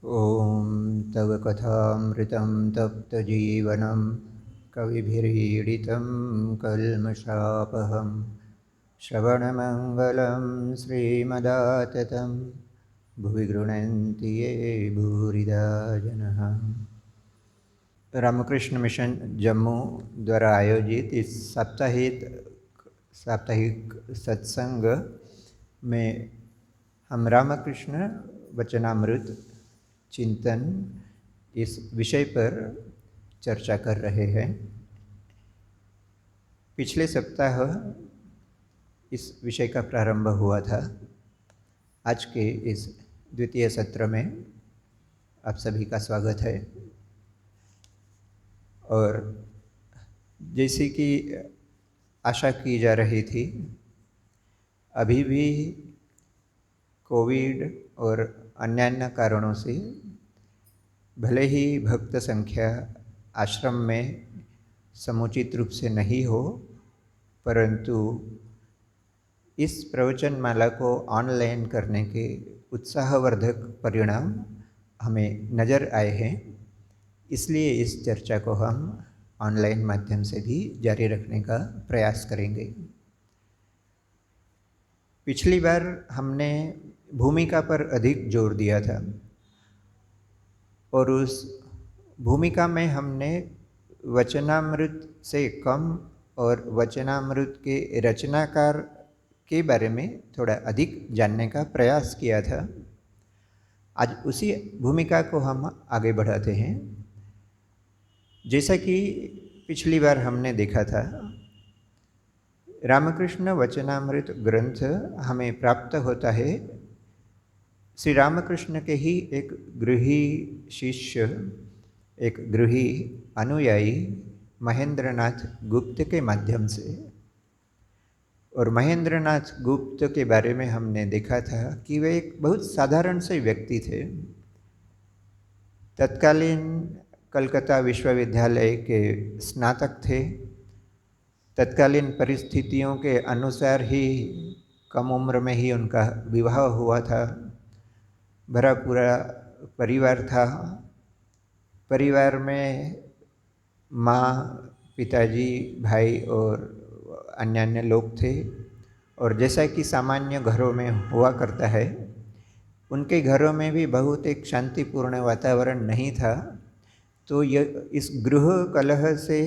ॐ तव कथामृतं तप्तजीवनं कविभिरीडितं कल्मषापहं श्रवणमङ्गलं श्रीमदाततं भुवि गृह्णन्ति ये भूरिदा जनः। रामकृष्ण मिशन जम्मू द्वारा आयोजित इस साप्ताहिक सत्संग में हम रामकृष्ण वचनामृत चिंतन इस विषय पर चर्चा कर रहे हैं। पिछले सप्ताह इस विषय का प्रारंभ हुआ था। आज के इस द्वितीय सत्र में आप सभी का स्वागत है। और जैसे कि आशा की जा रही थी, अभी भी कोविड और अन्य कारणों से भले ही भक्त संख्या आश्रम में समुचित रूप से नहीं हो, परंतु इस प्रवचन माला को ऑनलाइन करने के उत्साहवर्धक परिणाम हमें नज़र आए हैं। इसलिए इस चर्चा को हम ऑनलाइन माध्यम से भी जारी रखने का प्रयास करेंगे। पिछली बार हमने भूमिका पर अधिक जोर दिया था और उस भूमिका में हमने वचनामृत से कम और वचनामृत के रचनाकार के बारे में थोड़ा अधिक जानने का प्रयास किया था। आज उसी भूमिका को हम आगे बढ़ाते हैं। जैसा कि पिछली बार हमने देखा था, रामकृष्ण वचनामृत ग्रंथ हमें प्राप्त होता है श्री रामकृष्ण के ही एक गृही शिष्य, एक गृही अनुयायी महेंद्रनाथ गुप्त के माध्यम से। और महेंद्रनाथ गुप्त के बारे में हमने देखा था कि वे एक बहुत साधारण से व्यक्ति थे। तत्कालीन कलकत्ता विश्वविद्यालय के स्नातक थे। तत्कालीन परिस्थितियों के अनुसार ही कम उम्र में ही उनका विवाह हुआ था। भरा पूरा परिवार था। परिवार में माँ, पिताजी, भाई और अन्य लोग थे। और जैसा कि सामान्य घरों में हुआ करता है, उनके घरों में भी बहुत एक शांतिपूर्ण वातावरण नहीं था। तो इस गृह कलह से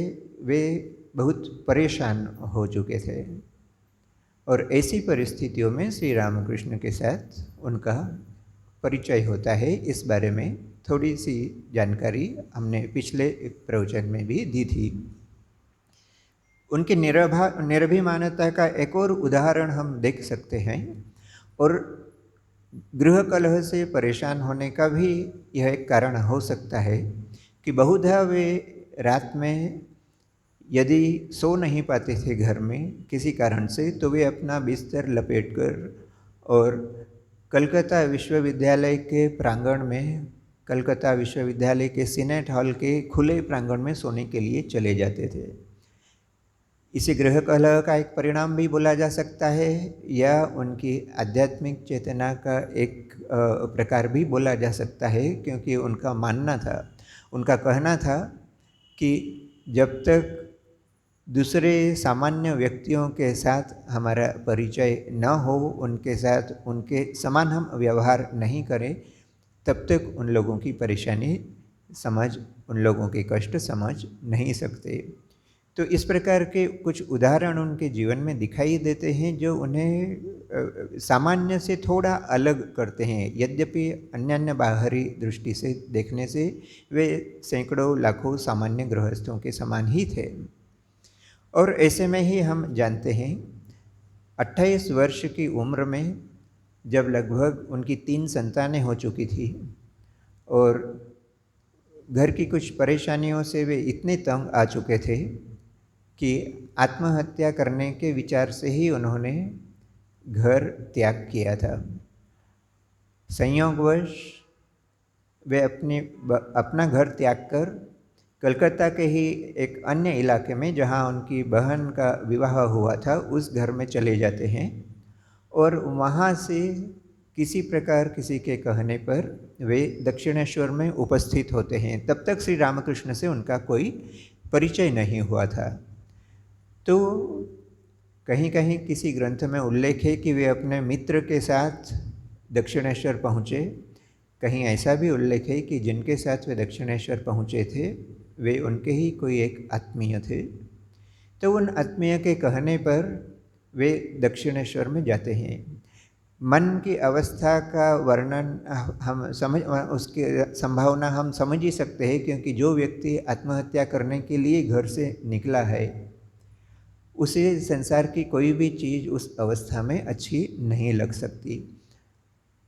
वे बहुत परेशान हो चुके थे। और ऐसी परिस्थितियों में श्री रामकृष्ण के साथ उनका परिचय होता है। इस बारे में थोड़ी सी जानकारी हमने पिछले प्रवचन में भी दी थी। उनकी निर्भिमानता का एक और उदाहरण हम देख सकते हैं। और गृह कलह से परेशान होने का भी यह एक कारण हो सकता है कि बहुधा वे रात में यदि सो नहीं पाते थे घर में किसी कारण से, तो वे अपना बिस्तर लपेटकर और कलकत्ता विश्वविद्यालय के प्रांगण में, कलकत्ता विश्वविद्यालय के सीनेट हॉल के खुले प्रांगण में सोने के लिए चले जाते थे। इसे गृह कलह का एक परिणाम भी बोला जा सकता है, या उनकी आध्यात्मिक चेतना का एक प्रकार भी बोला जा सकता है, क्योंकि उनका मानना था, उनका कहना था कि जब तक दूसरे सामान्य व्यक्तियों के साथ हमारा परिचय न हो, उनके साथ उनके समान हम व्यवहार नहीं करें, तब तक उन लोगों की परेशानी समझ, उन लोगों के कष्ट समझ नहीं सकते। तो इस प्रकार के कुछ उदाहरण उनके जीवन में दिखाई देते हैं जो उन्हें सामान्य से थोड़ा अलग करते हैं। यद्यपि अन्य बाहरी दृष्टि से देखने से वे सैकड़ों लाखों सामान्य गृहस्थों के समान ही थे। और ऐसे में ही हम जानते हैं 28 वर्ष की उम्र में जब लगभग उनकी 3 संतानें हो चुकी थी और घर की कुछ परेशानियों से वे इतने तंग आ चुके थे कि आत्महत्या करने के विचार से ही उन्होंने घर त्याग किया था। संयोगवश वे अपना घर त्याग कर कलकत्ता के ही एक अन्य इलाके में, जहां उनकी बहन का विवाह हुआ था, उस घर में चले जाते हैं। और वहां से किसी प्रकार किसी के कहने पर वे दक्षिणेश्वर में उपस्थित होते हैं। तब तक श्री रामकृष्ण से उनका कोई परिचय नहीं हुआ था। तो कहीं कहीं किसी ग्रंथ में उल्लेख है कि वे अपने मित्र के साथ दक्षिणेश्वर पहुँचे। कहीं ऐसा भी उल्लेख है कि जिनके साथ वे दक्षिणेश्वर पहुँचे थे वे उनके ही कोई एक आत्मीय थे। तो उन आत्मीय के कहने पर वे दक्षिणेश्वर में जाते हैं। मन की अवस्था का वर्णन हम समझ उसकी संभावना हम समझ ही सकते हैं, क्योंकि जो व्यक्ति आत्महत्या करने के लिए घर से निकला है उसे संसार की कोई भी चीज़ उस अवस्था में अच्छी नहीं लग सकती।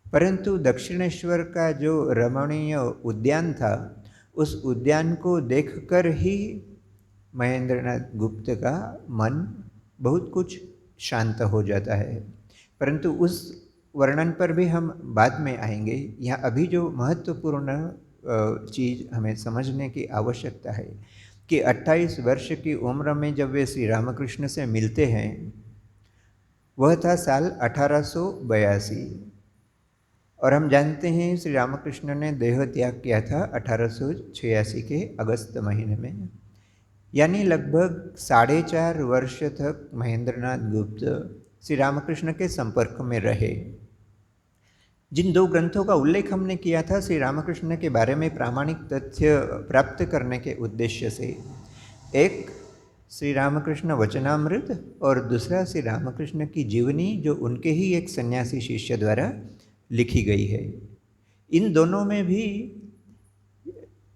परंतु दक्षिणेश्वर का जो रमणीय उद्यान था, उस उद्यान को देखकर ही महेंद्रनाथ गुप्त का मन बहुत कुछ शांत हो जाता है। परंतु उस वर्णन पर भी हम बाद में आएंगे। यहाँ अभी जो महत्वपूर्ण चीज़ हमें समझने की आवश्यकता है कि 28 वर्ष की उम्र में जब वे श्री रामकृष्ण से मिलते हैं, वह था साल 1882, और हम जानते हैं श्री रामकृष्ण ने देह त्याग किया था 1886 के अगस्त महीने में। यानी लगभग 4.5 वर्ष तक महेंद्रनाथ गुप्त श्री रामकृष्ण के संपर्क में रहे। जिन दो ग्रंथों का उल्लेख हमने किया था श्री रामकृष्ण के बारे में प्रामाणिक तथ्य प्राप्त करने के उद्देश्य से, एक श्री रामकृष्ण वचनामृत और दूसरा श्री रामकृष्ण की जीवनी, जो उनके ही एक सन्यासी शिष्य द्वारा लिखी गई है। इन दोनों में भी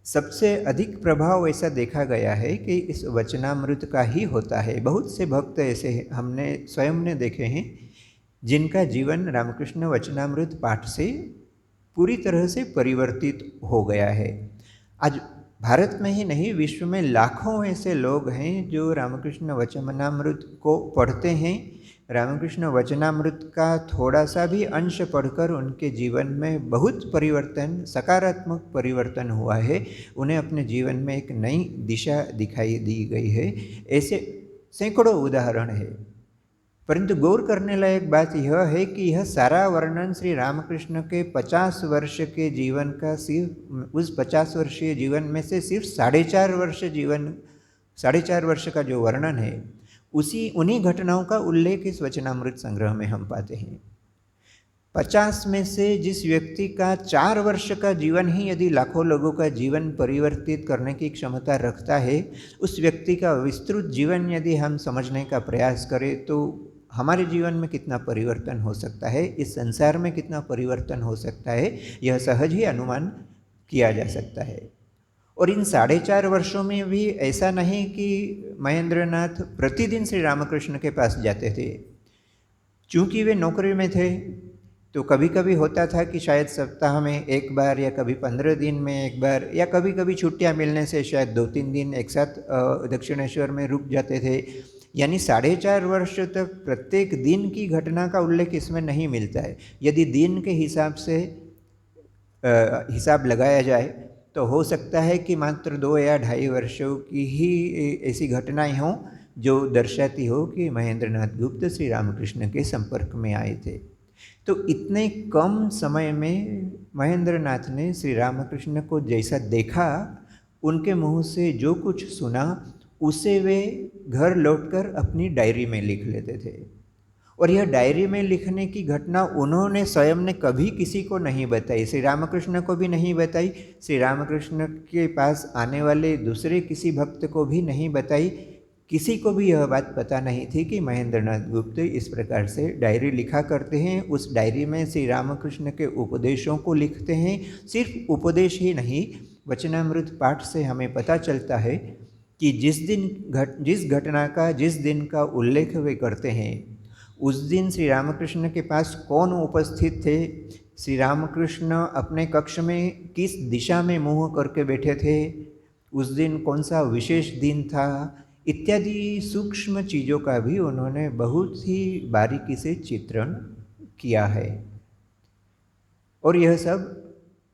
सबसे अधिक प्रभाव ऐसा देखा गया है कि इस वचनामृत का ही होता है। बहुत से भक्त ऐसे हमने स्वयं ने देखे हैं जिनका जीवन रामकृष्ण वचनामृत पाठ से पूरी तरह से परिवर्तित हो गया है। आज भारत में ही नहीं, विश्व में लाखों ऐसे लोग हैं जो रामकृष्ण वचनामृत को पढ़ते हैं। रामकृष्ण वचनामृत का थोड़ा सा भी अंश पढ़कर उनके जीवन में बहुत परिवर्तन, सकारात्मक परिवर्तन हुआ है। उन्हें अपने जीवन में एक नई दिशा दिखाई दी गई है। ऐसे सैकड़ों उदाहरण है। परंतु गौर करने लायक बात यह है कि यह सारा वर्णन श्री रामकृष्ण के 50 वर्ष के जीवन का, सिर्फ उस 50 वर्षीय जीवन में से सिर्फ 4.5 वर्ष का जो वर्णन है, उन्हीं घटनाओं का उल्लेख इस वचनामृत संग्रह में हम पाते हैं। 50 में से जिस व्यक्ति का 4 वर्ष का जीवन ही यदि लाखों लोगों का जीवन परिवर्तित करने की क्षमता रखता है, उस व्यक्ति का विस्तृत जीवन यदि हम समझने का प्रयास करें तो हमारे जीवन में कितना परिवर्तन हो सकता है, इस संसार में कितना परिवर्तन हो सकता है, यह सहज ही अनुमान किया जा सकता है। और इन 4.5 वर्षों में भी ऐसा नहीं कि महेंद्रनाथ प्रतिदिन श्री रामकृष्ण के पास जाते थे। चूँकि वे नौकरी में थे तो कभी कभी होता था कि शायद सप्ताह में एक बार, या कभी 15 दिन में एक बार, या कभी कभी छुट्टियां मिलने से शायद 2-3 दिन एक साथ दक्षिणेश्वर में रुक जाते थे। यानी 4.5 वर्ष तक प्रत्येक दिन की घटना का उल्लेख इसमें नहीं मिलता है। यदि दिन के हिसाब से हिसाब लगाया जाए तो हो सकता है कि मात्र 2 या 2.5 वर्षों की ही ऐसी घटनाएं हों जो दर्शाती हो कि महेंद्रनाथ गुप्त श्री रामकृष्ण के संपर्क में आए थे। तो इतने कम समय में महेंद्रनाथ ने श्री रामकृष्ण को जैसा देखा, उनके मुंह से जो कुछ सुना, उसे वे घर लौटकर अपनी डायरी में लिख लेते थे। और यह डायरी में लिखने की घटना उन्होंने स्वयं ने कभी किसी को नहीं बताई, श्री रामकृष्ण को भी नहीं बताई, श्री रामकृष्ण के पास आने वाले दूसरे किसी भक्त को भी नहीं बताई। किसी को भी यह बात पता नहीं थी कि महेंद्रनाथ गुप्त इस प्रकार से डायरी लिखा करते हैं। उस डायरी में श्री रामकृष्ण के उपदेशों को लिखते हैं। सिर्फ उपदेश ही नहीं, वचनामृत पाठ से हमें पता चलता है कि जिस घटना का, जिस दिन का उल्लेख वे करते हैं, उस दिन श्री रामकृष्ण के पास कौन उपस्थित थे, श्री रामकृष्ण अपने कक्ष में किस दिशा में मुँह करके बैठे थे, उस दिन कौन सा विशेष दिन था, इत्यादि सूक्ष्म चीज़ों का भी उन्होंने बहुत ही बारीकी से चित्रण किया है। और यह सब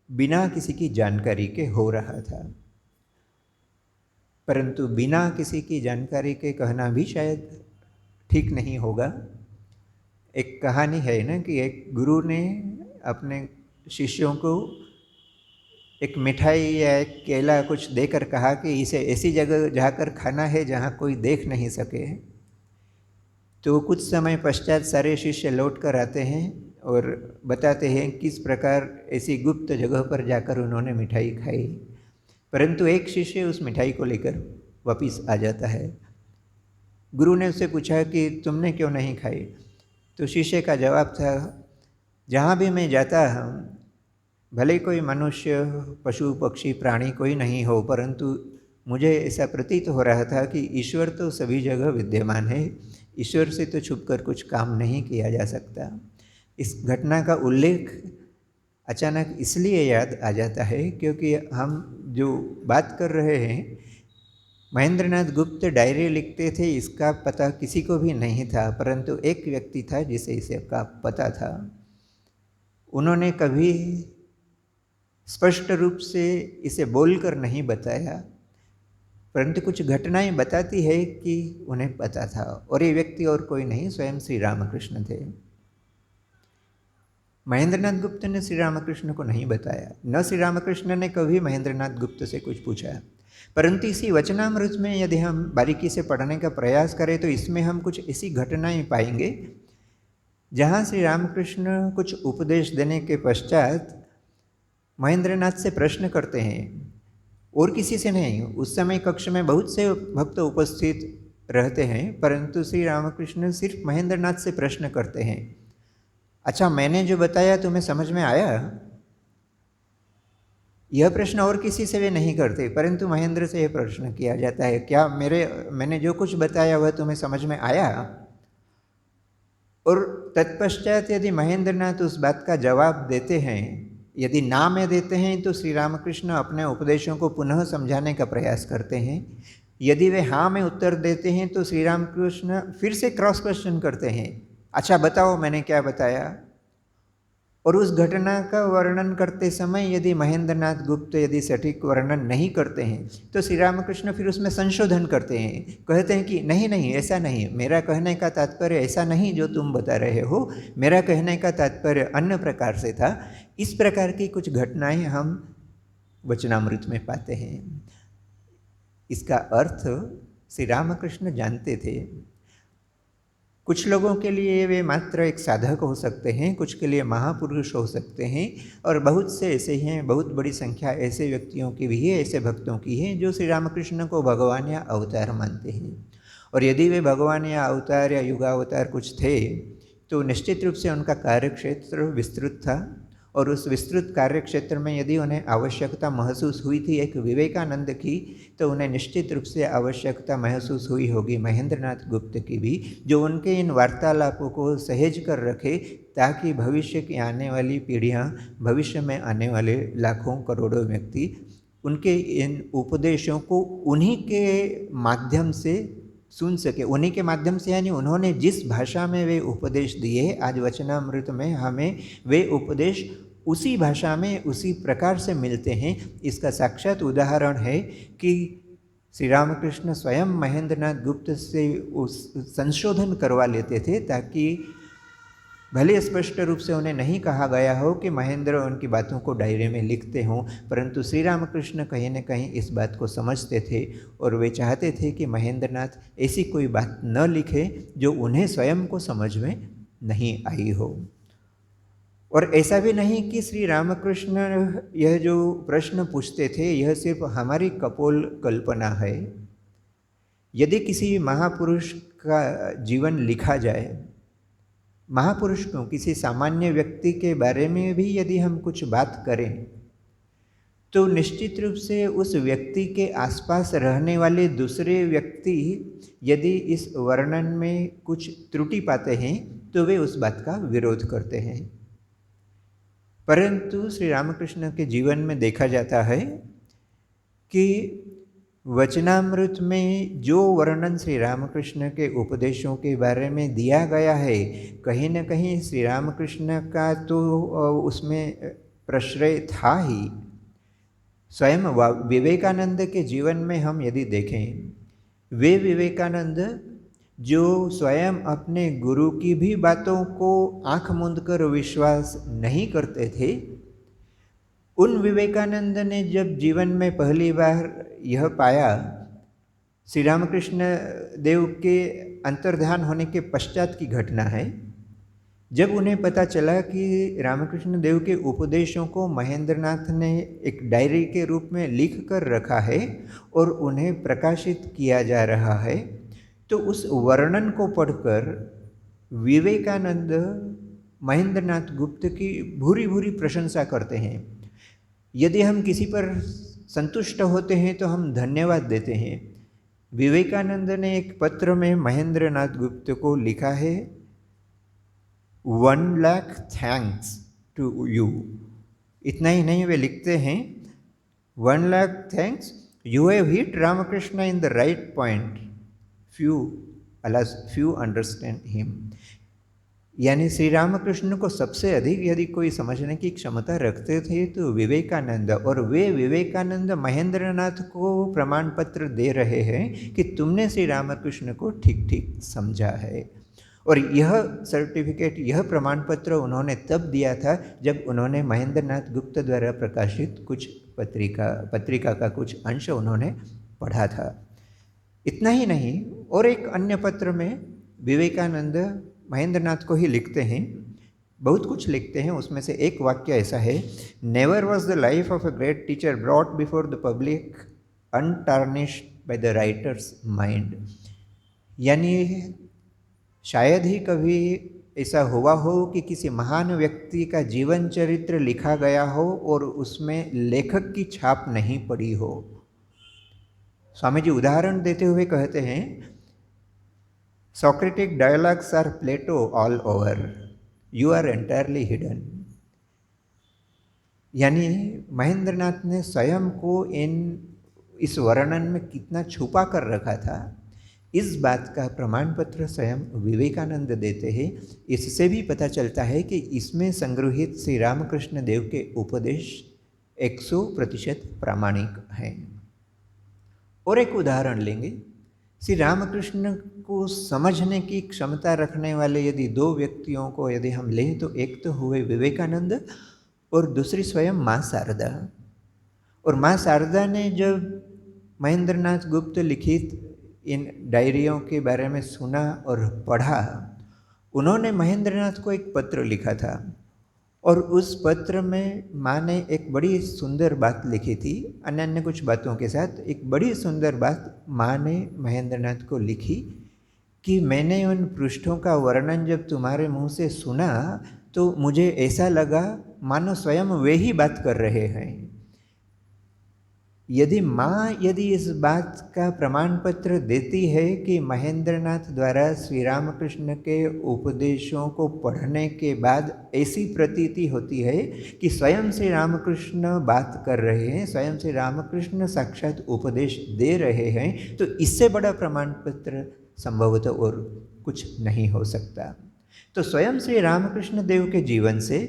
बिना किसी की जानकारी के हो रहा था। परंतु बिना किसी की जानकारी के कहना भी शायद ठीक नहीं होगा। एक कहानी है ना कि एक गुरु ने अपने शिष्यों को एक मिठाई या एक केला कुछ देकर कहा कि इसे ऐसी जगह जाकर खाना है जहाँ कोई देख नहीं सके। तो कुछ समय पश्चात सारे शिष्य लौट कर आते हैं और बताते हैं किस प्रकार ऐसी गुप्त जगह पर जाकर उन्होंने मिठाई खाई। परंतु एक शिष्य उस मिठाई को लेकर वापिस आ जाता है। गुरु ने उससे पूछा कि तुमने क्यों नहीं खाई? तो शिष्य का जवाब था, जहाँ भी मैं जाता हूँ, भले कोई मनुष्य, पशु, पक्षी, प्राणी कोई नहीं हो, परंतु मुझे ऐसा प्रतीत हो रहा था कि ईश्वर तो सभी जगह विद्यमान है, ईश्वर से तो छुपकर कुछ काम नहीं किया जा सकता। इस घटना का उल्लेख अचानक इसलिए याद आ जाता है क्योंकि हम जो बात कर रहे हैं, महेंद्रनाथ गुप्त डायरी लिखते थे, इसका पता किसी को भी नहीं था, परंतु एक व्यक्ति था जिसे इसका पता था। उन्होंने कभी स्पष्ट रूप से इसे बोलकर नहीं बताया, परंतु कुछ घटनाएं बताती है कि उन्हें पता था, और ये व्यक्ति और कोई नहीं, स्वयं श्री रामकृष्ण थे। महेंद्रनाथ गुप्त ने श्री रामकृष्ण को नहीं बताया, न श्री रामकृष्ण ने कभी महेंद्रनाथ गुप्त से कुछ पूछा। परंतु इसी वचनामृत में यदि हम बारीकी से पढ़ने का प्रयास करें तो इसमें हम कुछ ऐसी घटनाएं पाएंगे जहाँ श्री रामकृष्ण कुछ उपदेश देने के पश्चात महेंद्रनाथ से प्रश्न करते हैं, और किसी से नहीं। उस समय कक्ष में बहुत से भक्त उपस्थित रहते हैं, परंतु श्री रामकृष्ण सिर्फ महेंद्रनाथ से प्रश्न करते हैं, अच्छा मैंने जो बताया तुम्हें समझ में आया? यह प्रश्न और किसी से वे नहीं करते, परंतु महेंद्र से यह प्रश्न किया जाता है, क्या मैंने जो कुछ बताया वह तुम्हें समझ में आया? और तत्पश्चात यदि महेंद्रनाथ उस बात का जवाब देते हैं, यदि ना में देते हैं तो श्री रामकृष्ण अपने उपदेशों को पुनः समझाने का प्रयास करते हैं। यदि वे हाँ में उत्तर देते हैं तो श्री रामकृष्ण फिर से क्रॉस क्वेश्चन करते हैं, अच्छा बताओ मैंने क्या बताया? और उस घटना का वर्णन करते समय यदि महेंद्रनाथ गुप्त यदि सटीक वर्णन नहीं करते हैं तो श्री रामकृष्ण फिर उसमें संशोधन करते हैं, कहते हैं कि नहीं नहीं ऐसा नहीं, मेरा कहने का तात्पर्य ऐसा नहीं जो तुम बता रहे हो, मेरा कहने का तात्पर्य अन्य प्रकार से था। इस प्रकार की कुछ घटनाएं हम वचनामृत में पाते हैं। इसका अर्थ श्री रामकृष्ण जानते थे। कुछ लोगों के लिए वे मात्र एक साधक हो सकते हैं, कुछ के लिए महापुरुष हो सकते हैं, और बहुत से ऐसे हैं, बहुत बड़ी संख्या ऐसे व्यक्तियों की भी है, ऐसे भक्तों की है जो श्री रामकृष्ण को भगवान या अवतार मानते हैं। और यदि वे भगवान या अवतार या युगावतार कुछ थे तो निश्चित रूप से उनका कार्यक्षेत्र विस्तृत था, और उस विस्तृत कार्यक्षेत्र में यदि उन्हें आवश्यकता महसूस हुई थी एक विवेकानंद की, तो उन्हें निश्चित रूप से आवश्यकता महसूस हुई होगी महेंद्रनाथ गुप्त की भी, जो उनके इन वार्तालापों को सहेज कर रखे ताकि भविष्य की आने वाली पीढ़ियाँ, भविष्य में आने वाले लाखों करोड़ों व्यक्ति उनके इन उपदेशों को उन्हीं के माध्यम से सुन सके। उन्हीं के माध्यम से यानी उन्होंने जिस भाषा में वे उपदेश दिए, आज वचनामृत में हमें वे उपदेश उसी भाषा में उसी प्रकार से मिलते हैं। इसका साक्षात उदाहरण है कि श्री रामकृष्ण स्वयं महेंद्रनाथ गुप्त से उस संशोधन करवा लेते थे, ताकि भले स्पष्ट रूप से उन्हें नहीं कहा गया हो कि महेंद्र उनकी बातों को डायरी में लिखते हों, परंतु श्री रामकृष्ण कहीं न कहीं इस बात को समझते थे और वे चाहते थे कि महेंद्रनाथ ऐसी कोई बात न लिखे जो उन्हें स्वयं को समझ में नहीं आई हो। और ऐसा भी नहीं कि श्री रामकृष्ण यह जो प्रश्न पूछते थे यह सिर्फ हमारी कपोल कल्पना है। यदि किसी महापुरुष का जीवन लिखा जाए, महापुरुष क्यों, किसी सामान्य व्यक्ति के बारे में भी यदि हम कुछ बात करें तो निश्चित रूप से उस व्यक्ति के आसपास रहने वाले दूसरे व्यक्ति यदि इस वर्णन में कुछ त्रुटि पाते हैं तो वे उस बात का विरोध करते हैं। परंतु श्री रामकृष्ण के जीवन में देखा जाता है कि वचनामृत में जो वर्णन श्री रामकृष्ण के उपदेशों के बारे में दिया गया है, कहीं न कहीं श्री रामकृष्ण का तो उसमें प्रश्रय था ही। स्वयं विवेकानंद के जीवन में हम यदि देखें, वे विवेकानंद जो स्वयं अपने गुरु की भी बातों को आंख मूंद कर विश्वास नहीं करते थे, उन विवेकानंद ने जब जीवन में पहली बार यह पाया, श्री रामकृष्ण देव के अंतर्ध्यान होने के पश्चात की घटना है, जब उन्हें पता चला कि रामकृष्ण देव के उपदेशों को महेंद्रनाथ ने एक डायरी के रूप में लिख कर रखा है और उन्हें प्रकाशित किया जा रहा है, तो उस वर्णन को पढ़कर विवेकानंद महेंद्रनाथ गुप्त की भूरी भूरी प्रशंसा करते हैं। यदि हम किसी पर संतुष्ट होते हैं तो हम धन्यवाद देते हैं। विवेकानंद ने एक पत्र में महेंद्रनाथ गुप्त को लिखा है, 1 लाख थैंक्स टू यू। इतना ही नहीं, वे लिखते हैं 1 lakh thanks, you have hit Ramakrishna in the right point, few understand him. यानी श्री रामकृष्ण को सबसे अधिक यदि कोई समझने की क्षमता रखते थे तो विवेकानंद, और वे विवेकानंद महेंद्रनाथ को प्रमाण पत्र दे रहे हैं कि तुमने श्री रामकृष्ण को ठीक ठीक समझा है। और यह सर्टिफिकेट, यह प्रमाण पत्र उन्होंने तब दिया था जब उन्होंने महेंद्रनाथ गुप्त द्वारा प्रकाशित कुछ पत्रिका का कुछ अंश उन्होंने पढ़ा था। इतना ही नहीं, और एक अन्य पत्र में विवेकानंद महेंद्रनाथ को ही लिखते हैं, बहुत कुछ लिखते हैं। उसमें से एक वाक्य ऐसा है, never was the life of a great teacher brought before the public untarnished by the writer's mind. यानी शायद ही कभी ऐसा हुआ हो कि किसी महान व्यक्ति का जीवन चरित्र लिखा गया हो और उसमें लेखक की छाप नहीं पड़ी हो। स्वामी जी उदाहरण देते हुए कहते हैं, Socratic dialogues are Plato all over. You are entirely hidden. यानी महेंद्रनाथ ने स्वयं को इस वर्णन में कितना छुपा कर रखा था, इस बात का प्रमाण पत्र स्वयं विवेकानंद देते हैं। इससे भी पता चलता है कि इसमें संग्रहित श्री रामकृष्ण देव के उपदेश 100% प्रामाणिक हैं। और एक उदाहरण लेंगे, श्री रामकृष्ण को समझने की क्षमता रखने वाले यदि दो व्यक्तियों को यदि हम लें तो एक तो हुए विवेकानंद और दूसरी स्वयं माँ शारदा। और माँ शारदा ने जब महेंद्रनाथ गुप्त लिखित इन डायरियों के बारे में सुना और पढ़ा, उन्होंने महेंद्रनाथ को एक पत्र लिखा था और उस पत्र में माँ ने एक बड़ी सुंदर बात लिखी थी। अन्य कुछ बातों के साथ एक बड़ी सुंदर बात माँ ने महेंद्रनाथ को लिखी कि मैंने उन पृष्ठों का वर्णन जब तुम्हारे मुंह से सुना तो मुझे ऐसा लगा मानो स्वयं वे ही बात कर रहे हैं। यदि इस बात का प्रमाण पत्र देती है कि महेंद्रनाथ द्वारा श्री रामकृष्ण के उपदेशों को पढ़ने के बाद ऐसी प्रतीति होती है कि स्वयं श्री रामकृष्ण बात कर रहे हैं, स्वयं श्री रामकृष्ण साक्षात उपदेश दे रहे हैं, तो इससे बड़ा प्रमाण पत्र संभवतः और कुछ नहीं हो सकता। तो स्वयं श्री रामकृष्ण देव के जीवन से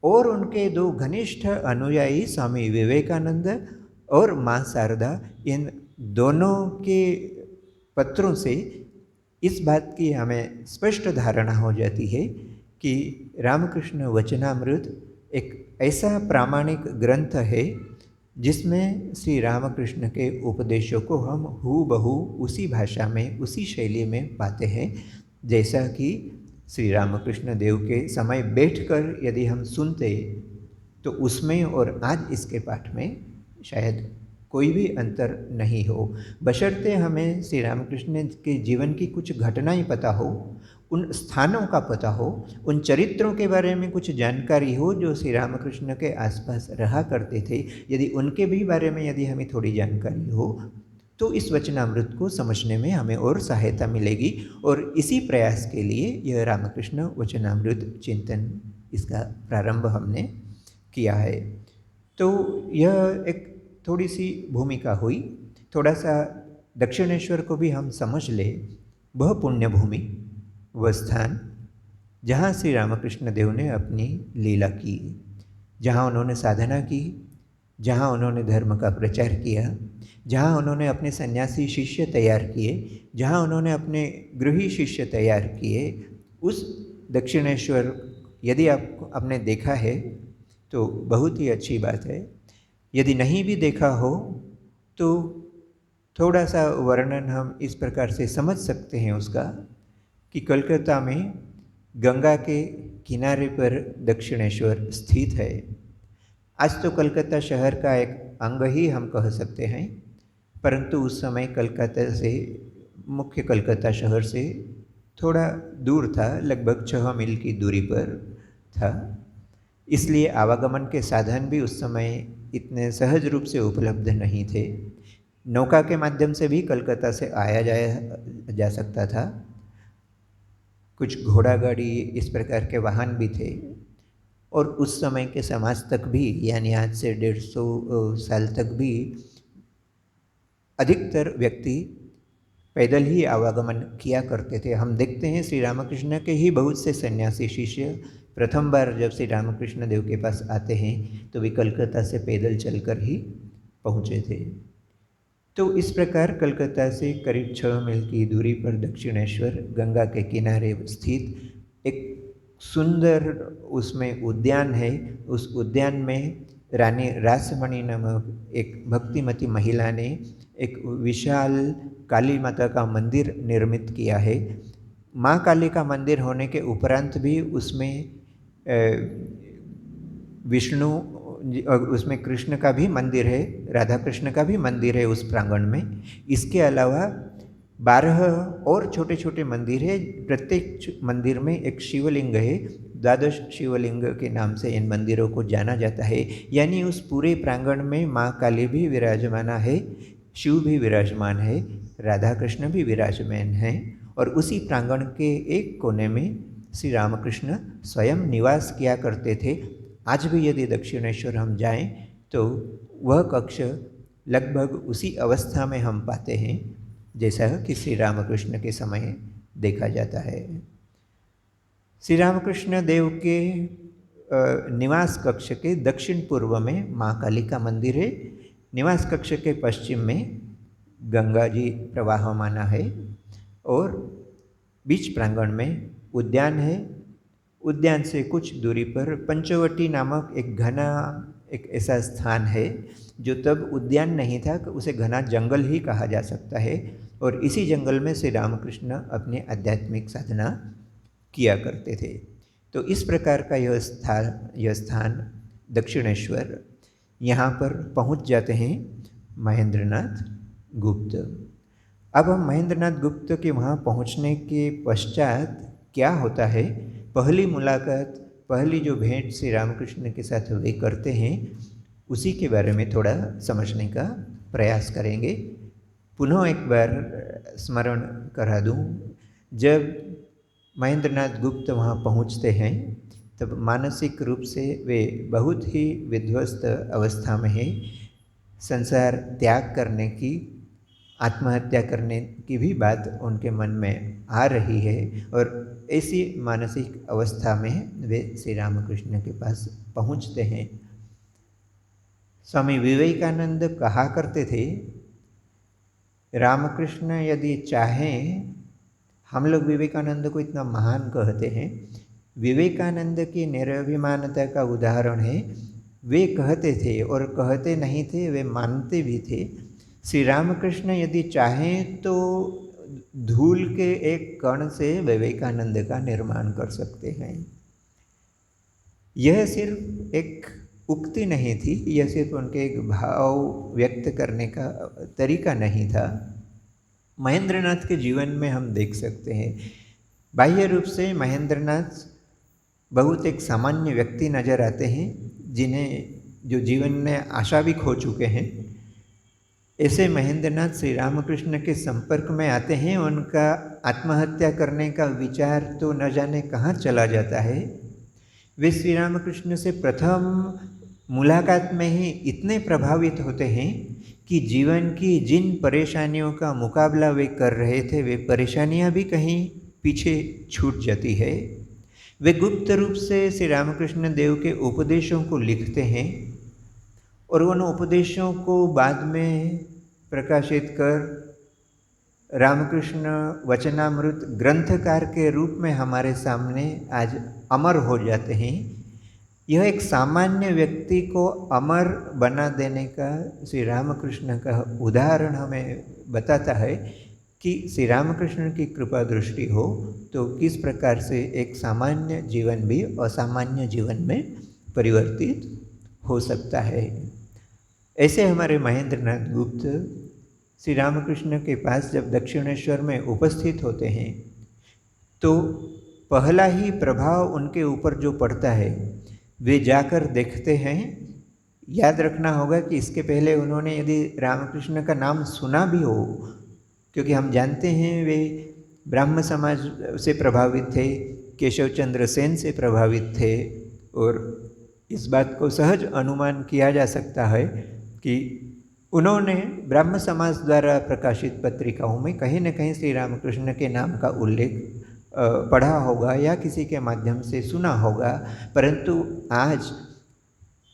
और उनके दो घनिष्ठ अनुयायी स्वामी विवेकानंद और माँ शारदा, इन दोनों के पत्रों से इस बात की हमें स्पष्ट धारणा हो जाती है कि रामकृष्ण वचनामृत एक ऐसा प्रामाणिक ग्रंथ है जिसमें श्री रामकृष्ण के उपदेशों को हम हूबहू उसी भाषा में, उसी शैली में पाते हैं जैसा कि श्री रामकृष्ण देव के समय बैठकर यदि हम सुनते तो उसमें और आज इसके पाठ में शायद कोई भी अंतर नहीं हो, बशर्ते हमें श्री रामकृष्ण के जीवन की कुछ घटनाएं पता हो, उन स्थानों का पता हो, उन चरित्रों के बारे में कुछ जानकारी हो जो श्री रामकृष्ण के आसपास रहा करते थे। यदि उनके भी बारे में यदि हमें थोड़ी जानकारी हो तो इस वचनामृत को समझने में हमें और सहायता मिलेगी। और इसी प्रयास के लिए यह रामकृष्ण वचनामृत चिंतन, इसका प्रारंभ हमने किया है। तो यह एक थोड़ी सी भूमिका हुई। थोड़ा सा दक्षिणेश्वर को भी हम समझ ले, वह पुण्य भूमि, वह स्थान जहाँ श्री रामकृष्ण देव ने अपनी लीला की, जहाँ उन्होंने साधना की, जहाँ उन्होंने धर्म का प्रचार किया, जहाँ उन्होंने अपने सन्यासी शिष्य तैयार किए, जहाँ उन्होंने अपने गृही शिष्य तैयार किए, उस दक्षिणेश्वर यदि आपने देखा है तो बहुत ही अच्छी बात है। यदि नहीं भी देखा हो तो थोड़ा सा वर्णन हम इस प्रकार से समझ सकते हैं उसका कि कलकत्ता में गंगा के किनारे पर दक्षिणेश्वर स्थित है। आज तो कलकत्ता शहर का एक अंग ही हम कह सकते हैं, परंतु उस समय कलकत्ता से मुख्य कलकत्ता शहर से थोड़ा दूर था, लगभग 6 मील की दूरी पर था। इसलिए आवागमन के साधन भी उस समय इतने सहज रूप से उपलब्ध नहीं थे। नौका के माध्यम से भी कलकत्ता से आया जा सकता था। कुछ घोड़ा गाड़ी इस प्रकार के वाहन भी थे और उस समय के समाज तक भी, यानी आज से 150 साल तक भी अधिकतर व्यक्ति पैदल ही आवागमन किया करते थे। हम देखते हैं श्री रामकृष्ण के ही बहुत से सन्यासी शिष्य प्रथम बार जब श्री रामकृष्ण देव के पास आते हैं तो वे कलकत्ता से पैदल चलकर ही पहुँचे थे। तो इस प्रकार कलकत्ता से करीब 6 मील की दूरी पर दक्षिणेश्वर गंगा के किनारे स्थित एक सुंदर उसमें उद्यान है। उस उद्यान में रानी रासमणी नामक एक भक्तिमती महिला ने एक विशाल काली माता का मंदिर निर्मित किया है। माँ काली का मंदिर होने के उपरांत भी उसमें विष्णु और उसमें कृष्ण का भी मंदिर है, राधा कृष्ण का भी मंदिर है उस प्रांगण में। इसके अलावा 12 और छोटे छोटे मंदिर है। प्रत्येक मंदिर में एक शिवलिंग है। 12 शिवलिंग के नाम से इन मंदिरों को जाना जाता है। यानी उस पूरे प्रांगण में माँ काली भी विराजमान है, शिव भी विराजमान है, राधा कृष्ण भी विराजमान हैं और उसी प्रांगण के एक कोने में श्री रामकृष्ण स्वयं निवास किया करते थे। आज भी यदि दक्षिणेश्वर हम जाएं तो वह कक्ष लगभग उसी अवस्था में हम पाते हैं जैसा कि श्री रामकृष्ण के समय देखा जाता है। श्री रामकृष्ण देव के निवास कक्ष के दक्षिण पूर्व में माँ काली का मंदिर है। निवास कक्ष के पश्चिम में गंगा जी प्रवाहमान है और बीच प्रांगण में उद्यान है। उद्यान से कुछ दूरी पर पंचवटी नामक एक घना एक ऐसा स्थान है जो तब उद्यान नहीं था, उसे घना जंगल ही कहा जा सकता है। और इसी जंगल में श्री रामकृष्ण अपने आध्यात्मिक साधना किया करते थे। तो इस प्रकार का यह स्थान दक्षिणेश्वर, यहाँ पर पहुँच जाते हैं महेंद्रनाथ गुप्त। अब हम महेंद्रनाथ गुप्त के वहाँ पहुँचने के पश्चात क्या होता है, पहली मुलाकात, पहली जो भेंट श्री रामकृष्ण के साथ वे करते हैं, उसी के बारे में थोड़ा समझने का प्रयास करेंगे। पुनः एक बार स्मरण करा दूँ, जब महेंद्रनाथ गुप्त वहाँ पहुँचते हैं तब मानसिक रूप से वे बहुत ही विध्वस्त अवस्था में हैं। संसार त्याग करने की, आत्महत्या करने की भी बात उनके मन में आ रही है और ऐसी मानसिक अवस्था में वे श्री रामकृष्ण के पास पहुँचते हैं। स्वामी विवेकानंद कहा करते थे, रामकृष्ण यदि चाहें, हम लोग विवेकानंद को इतना महान कहते हैं, विवेकानंद की निरभिमानता का उदाहरण है। वे कहते थे और कहते नहीं थे, वे मानते भी थे, श्री रामकृष्ण यदि चाहें तो धूल के एक कण से विवेकानंद का निर्माण कर सकते हैं। यह सिर्फ एक उक्ति नहीं थी, यह सिर्फ उनके एक भाव व्यक्त करने का तरीका नहीं था। महेंद्रनाथ के जीवन में हम देख सकते हैं, बाह्य रूप से महेंद्रनाथ बहुत एक सामान्य व्यक्ति नज़र आते हैं, जो जीवन में आशा भी खो चुके हैं। ऐसे महेंद्रनाथ श्री रामकृष्ण के संपर्क में आते हैं, उनका आत्महत्या करने का विचार तो न जाने कहाँ चला जाता है। वे श्री रामकृष्ण से प्रथम मुलाकात में ही इतने प्रभावित होते हैं कि जीवन की जिन परेशानियों का मुकाबला वे कर रहे थे, वे परेशानियां भी कहीं पीछे छूट जाती है। वे गुप्त रूप से श्री रामकृष्ण देव के उपदेशों को लिखते हैं और उन उपदेशों को बाद में प्रकाशित कर रामकृष्ण वचनामृत ग्रंथकार के रूप में हमारे सामने आज अमर हो जाते हैं। यह एक सामान्य व्यक्ति को अमर बना देने का श्री रामकृष्ण का उदाहरण हमें बताता है कि श्री रामकृष्ण की कृपा दृष्टि हो तो किस प्रकार से एक सामान्य जीवन भी असामान्य जीवन में परिवर्तित हो सकता है। ऐसे हमारे महेंद्रनाथ गुप्त श्री रामकृष्ण के पास जब दक्षिणेश्वर में उपस्थित होते हैं तो पहला ही प्रभाव उनके ऊपर जो पड़ता है वे जाकर देखते हैं। याद रखना होगा कि इसके पहले उन्होंने यदि रामकृष्ण का नाम सुना भी हो, क्योंकि हम जानते हैं वे ब्राह्म समाज से प्रभावित थे, केशव चंद्र सेन से प्रभावित थे, और इस बात को सहज अनुमान किया जा सकता है कि उन्होंने ब्राह्म समाज द्वारा प्रकाशित पत्रिकाओं में कहीं न कहीं श्री रामकृष्ण के नाम का उल्लेख पढ़ा होगा या किसी के माध्यम से सुना होगा। परंतु आज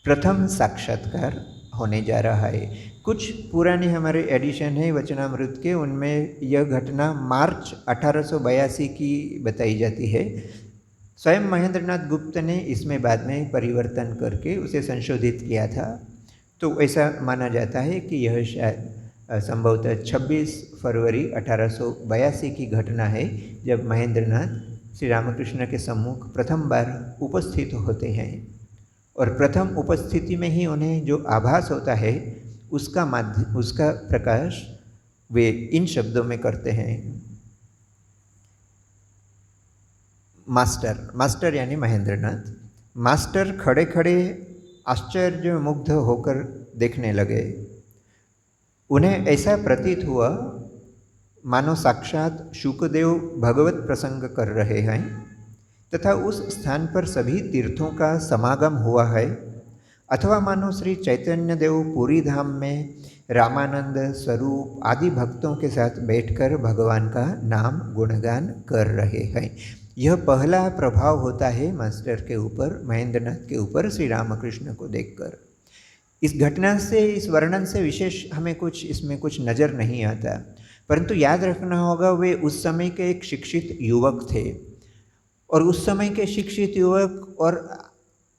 प्रथम साक्षात्कार होने जा रहा है। कुछ पुराने हमारे एडिशन है वचनामृत के, उनमें यह घटना मार्च 1882 की बताई जाती है। स्वयं महेंद्रनाथ गुप्त ने इसमें बाद में परिवर्तन करके उसे संशोधित किया था। तो ऐसा माना जाता है कि यह शायद संभवतः 26 फरवरी 1882 की घटना है, जब महेंद्रनाथ श्री रामकृष्ण के सम्मुख प्रथम बार उपस्थित होते हैं। और प्रथम उपस्थिति में ही उन्हें जो आभास होता है उसका प्रकाश वे इन शब्दों में करते हैं। मास्टर यानी महेंद्रनाथ। मास्टर खड़े खड़े आश्चर्य मुग्ध होकर देखने लगे। उन्हें ऐसा प्रतीत हुआ मानो साक्षात शुकदेव भगवत प्रसंग कर रहे हैं तथा उस स्थान पर सभी तीर्थों का समागम हुआ है, अथवा मानो श्री चैतन्य देव पूरी धाम में रामानंद स्वरूप आदि भक्तों के साथ बैठकर भगवान का नाम गुणगान कर रहे हैं। यह पहला प्रभाव होता है मास्टर के ऊपर, महेंद्रनाथ के ऊपर श्री रामकृष्ण को देखकर। इस घटना से, इस वर्णन से विशेष हमें इसमें कुछ नज़र नहीं आता, परंतु याद रखना होगा वे उस समय के एक शिक्षित युवक थे, और उस समय के शिक्षित युवक और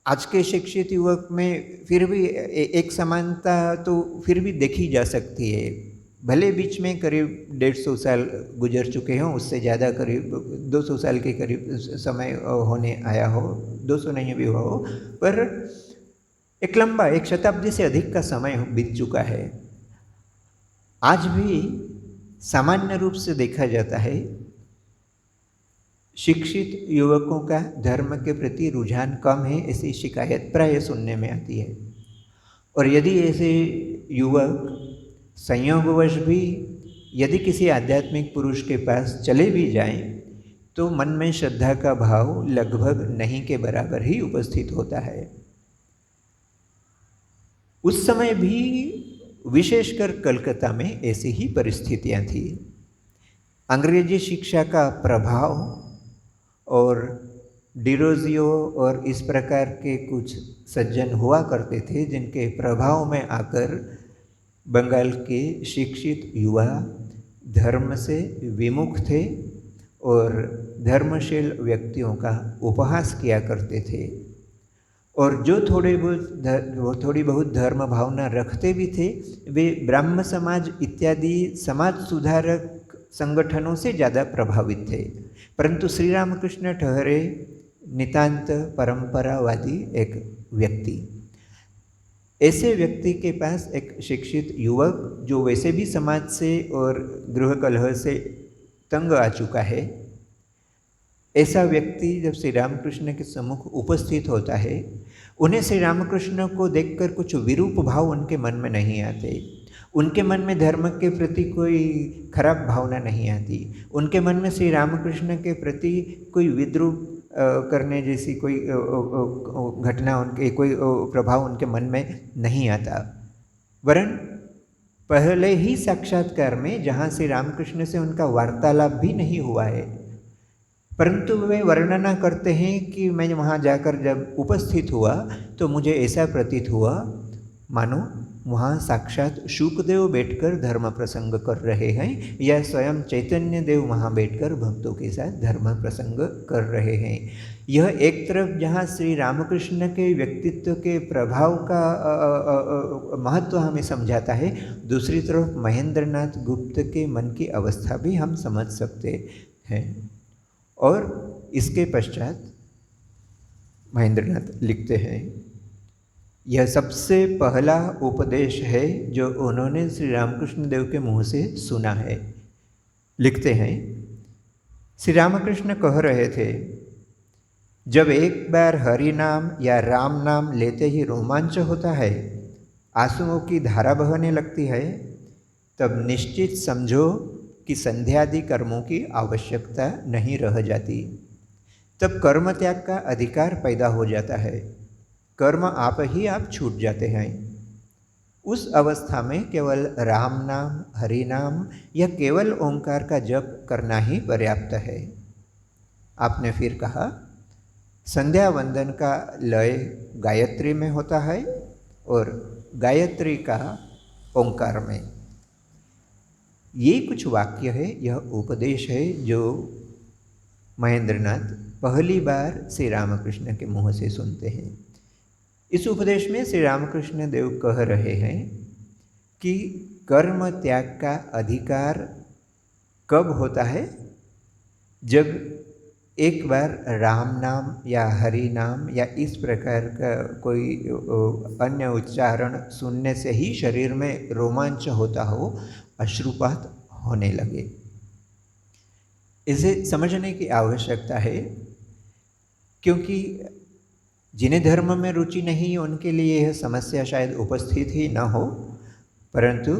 आज के शिक्षित युवक में फिर भी एक समानता तो फिर भी देखी जा सकती है। भले बीच में करीब 150 साल गुजर चुके हों, उससे ज़्यादा करीब 200 साल के करीब समय होने आया हो, 200 नहीं भी हुआ हो, पर एक शताब्दी से अधिक का समय बीत चुका है। आज भी सामान्य रूप से देखा जाता है शिक्षित युवकों का धर्म के प्रति रुझान कम है, ऐसी शिकायत प्राय सुनने में आती है। और यदि ऐसे युवक संयोगवश भी यदि किसी आध्यात्मिक पुरुष के पास चले भी जाएं तो मन में श्रद्धा का भाव लगभग नहीं के बराबर ही उपस्थित होता है। उस समय भी विशेषकर कलकत्ता में ऐसी ही परिस्थितियां थी। अंग्रेजी शिक्षा का प्रभाव और डिरोजियो और इस प्रकार के कुछ सज्जन हुआ करते थे जिनके प्रभाव में आकर बंगाल के शिक्षित युवा धर्म से विमुख थे और धर्मशील व्यक्तियों का उपहास किया करते थे, और जो थोड़ी बहुत धर्म भावना रखते भी थे वे ब्राह्म समाज इत्यादि समाज सुधारक संगठनों से ज़्यादा प्रभावित थे। परंतु श्री रामकृष्ण ठहरे नितांत परंपरावादी एक व्यक्ति। ऐसे व्यक्ति के पास एक शिक्षित युवक जो वैसे भी समाज से और गृह कलह से तंग आ चुका है, ऐसा व्यक्ति जब श्री रामकृष्ण के सम्मुख उपस्थित होता है, उन्हें श्री रामकृष्ण को देखकर कुछ विरूप भाव उनके मन में नहीं आते। उनके मन में धर्म के प्रति कोई खराब भावना नहीं आती। उनके मन में श्री रामकृष्ण के प्रति कोई विद्रूप करने जैसी कोई घटना, उनके कोई प्रभाव उनके मन में नहीं आता। वरन पहले ही साक्षात्कार में जहाँ श्री रामकृष्ण से उनका वार्तालाप भी नहीं हुआ है, परंतु वे वर्णना करते हैं कि मैं वहाँ जाकर जब उपस्थित हुआ तो मुझे ऐसा प्रतीत हुआ मानो वहाँ साक्षात शुकदेव बैठकर धर्म प्रसंग कर रहे हैं या स्वयं चैतन्य देव वहाँ बैठकर भक्तों के साथ धर्म प्रसंग कर रहे हैं। यह एक तरफ जहाँ श्री रामकृष्ण के व्यक्तित्व के प्रभाव का महत्व हमें समझाता है, दूसरी तरफ महेंद्रनाथ गुप्त के मन की अवस्था भी हम समझ सकते हैं। और इसके पश्चात महेंद्रनाथ लिखते हैं, यह सबसे पहला उपदेश है जो उन्होंने श्री रामकृष्ण देव के मुँह से सुना है। लिखते हैं, श्री रामकृष्ण कह रहे थे, जब एक बार हरि नाम या राम नाम लेते ही रोमांच होता है, आंसुओं की धारा बहने लगती है, तब निश्चित समझो कि संध्यादि कर्मों की आवश्यकता नहीं रह जाती। तब कर्म त्याग का अधिकार पैदा हो जाता है, कर्म आप ही आप छूट जाते हैं। उस अवस्था में केवल राम नाम, हरि नाम या केवल ओंकार का जप करना ही पर्याप्त है। आपने फिर कहा, संध्या वंदन का लय गायत्री में होता है और गायत्री का ओंकार में। ये कुछ वाक्य है, यह उपदेश है जो महेंद्रनाथ पहली बार श्री रामकृष्ण के मुँह से सुनते हैं। इस उपदेश में श्री रामकृष्ण देव कह रहे हैं कि कर्म त्याग का अधिकार कब होता है? जब एक बार राम नाम या हरि नाम या इस प्रकार का कोई अन्य उच्चारण सुनने से ही शरीर में रोमांच होता हो, अश्रुपात होने लगे। इसे समझने की आवश्यकता है, क्योंकि जिन्हें धर्म में रुचि नहीं उनके लिए यह समस्या शायद उपस्थित ही न हो, परंतु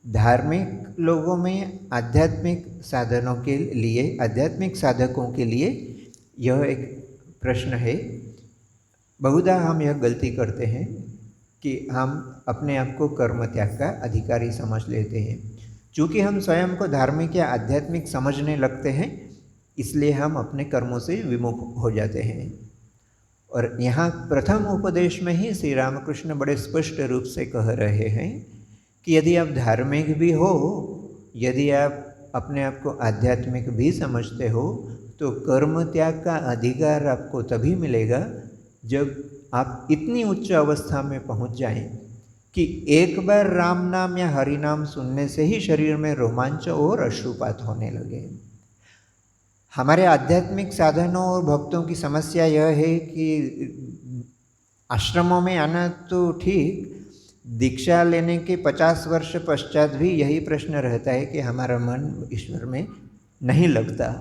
धार्मिक लोगों में आध्यात्मिक साधनों के लिए, आध्यात्मिक साधकों के लिए यह एक प्रश्न है। बहुधा हम यह गलती करते हैं कि हम अपने आप को कर्म त्याग का अधिकारी समझ लेते हैं। चूँकि हम स्वयं को धार्मिक या आध्यात्मिक समझने लगते हैं, इसलिए हम अपने कर्मों से विमुख हो जाते हैं। और यहाँ प्रथम उपदेश में ही श्री रामकृष्ण बड़े स्पष्ट रूप से कह रहे हैं कि यदि आप धार्मिक भी हो, यदि आप अपने आप को आध्यात्मिक भी समझते हो, तो कर्म त्याग का अधिकार आपको तभी मिलेगा जब आप इतनी उच्च अवस्था में पहुंच जाएं कि एक बार राम नाम या हरि नाम सुनने से ही शरीर में रोमांच और अश्रुपात होने लगे। हमारे आध्यात्मिक साधनों और भक्तों की समस्या यह है कि आश्रमों में आना तो ठीक, दीक्षा लेने के 50 वर्ष पश्चात भी यही प्रश्न रहता है कि हमारा मन ईश्वर में नहीं लगता।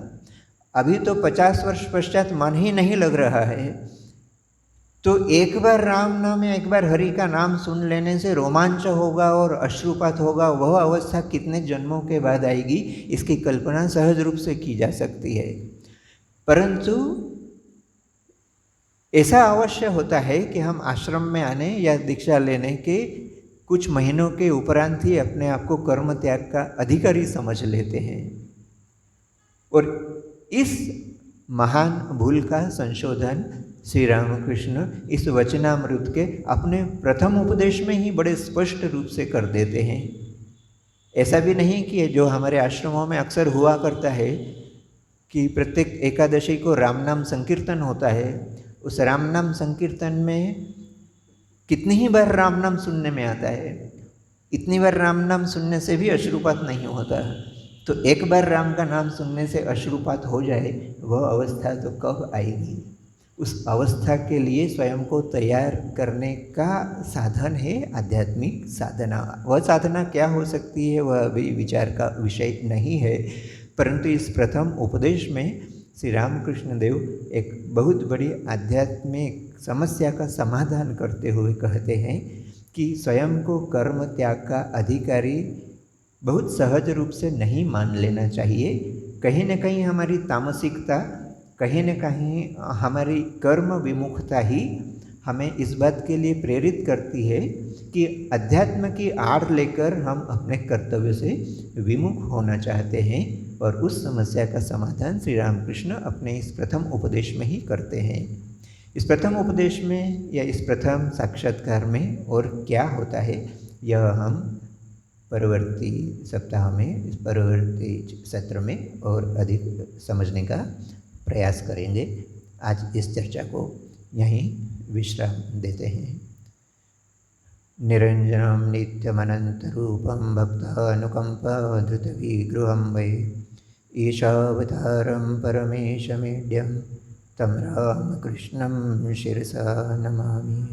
अभी तो 50 वर्ष पश्चात मन ही नहीं लग रहा है, तो एक बार राम नाम या एक बार हरि का नाम सुन लेने से रोमांच होगा और अश्रुपात होगा, वह अवस्था कितने जन्मों के बाद आएगी, इसकी कल्पना सहज रूप से की जा सकती है। परंतु ऐसा अवश्य होता है कि हम आश्रम में आने या दीक्षा लेने के कुछ महीनों के उपरांत ही अपने आप को कर्म त्याग का अधिकारी समझ लेते हैं। और इस महान भूल का संशोधन श्री रामकृष्ण इस वचनामृत के अपने प्रथम उपदेश में ही बड़े स्पष्ट रूप से कर देते हैं। ऐसा भी नहीं कि जो हमारे आश्रमों में अक्सर हुआ करता है कि प्रत्येक एकादशी को राम नाम संकीर्तन होता है, उस राम नाम संकीर्तन में कितनी ही बार राम नाम सुनने में आता है, इतनी बार राम नाम सुनने से भी अश्रुपात नहीं होता। तो एक बार राम का नाम सुनने से अश्रुपात हो जाए, वह अवस्था तो कब आएगी? उस अवस्था के लिए स्वयं को तैयार करने का साधन है आध्यात्मिक साधना। वह साधना क्या हो सकती है, वह अभी विचार का विषय नहीं है, परंतु इस प्रथम उपदेश में श्री रामकृष्ण देव एक बहुत बड़ी आध्यात्मिक समस्या का समाधान करते हुए कहते हैं कि स्वयं को कर्म त्याग का अधिकारी बहुत सहज रूप से नहीं मान लेना चाहिए। कहीं न कहीं हमारी तामसिकता, कहीं न कहीं हमारी कर्म विमुखता ही हमें इस बात के लिए प्रेरित करती है कि अध्यात्म की आड़ लेकर हम अपने कर्तव्य से विमुख होना चाहते हैं। और उस समस्या का समाधान श्री रामकृष्ण अपने इस प्रथम उपदेश में ही करते हैं। इस प्रथम उपदेश में या इस प्रथम साक्षात्कार में और क्या होता है, यह हम परवर्ती सप्ताह में, इस परवर्ती सत्र में और अधिक समझने का प्रयास करेंगे। आज इस चर्चा को यहीं विश्राम देते हैं। निरंजनम नित्यमनंतरूपम भक्तानुकंपाधृतविग्रहं वै ईशावतारं परमेशमीड्यं तं रामकृष्णं शिरसा नमामि।